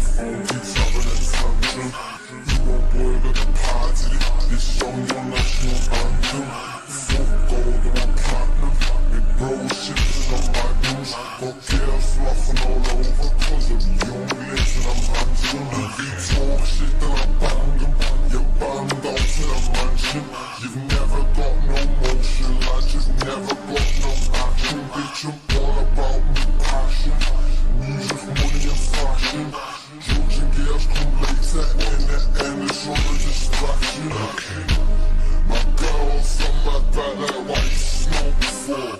phone keeps having a tantrum. You won't boy got the party. This song your national anthem. Full gold and I'm platinum. Big bro shipping on magnums. Got girls laughing all over 'cause I'm young, lit and I'm handsome. If you talk shit then I bang them. You're banged out to the mansion. You've never got no motion, lad. You've never got no action. Bitch, I'm all about me passion. Music, money and fashion. Drugs and girls come later. In the end it's all a distraction. My girl from my back like what you smoked before.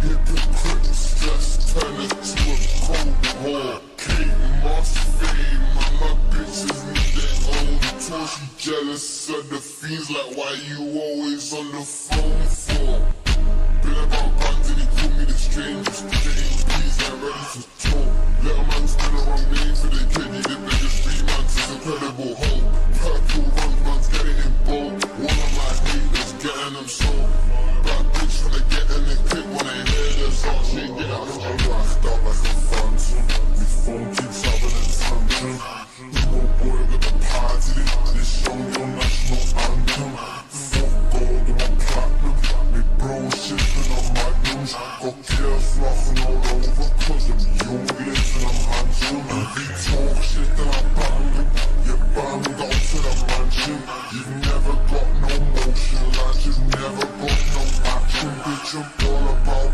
Hypocrites just turn it to a cold whore. Kate Moss fame and my bitches need their own tour. She jealous of the fiends like why you always on the phone for. Been about bands and he called me the strangest. Getting peas and ready to talk. Little man's been a wrong name for the kid. He the biggest free man since Incredible Hulk. Purple runs, man's getting in bulk. One of my haters getting them sold. Bad bitch when they get in the clip when they hear the song. She get out of I'm whacked out like a phantom. Your phone keeps having a tantrum. You won't boy got the party. This song your national anthem. Full gold and I'm platinum. Big bro shipping on magnums. Got girls laughing all over 'cause I'm young, lit and I'm handsome. If you talk shit then I bang them. You're banged out to the mansion. You've never got no motion, lad. You've never got no action. Bitch, I'm all about